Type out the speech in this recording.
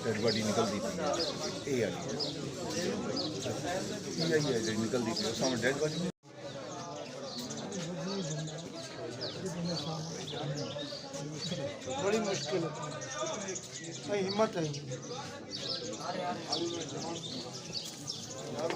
dead body निकलती P ये आई है जी निकलती पी सामने डेड बॉडी बड़ी मुश्किल है हिम्मत है यार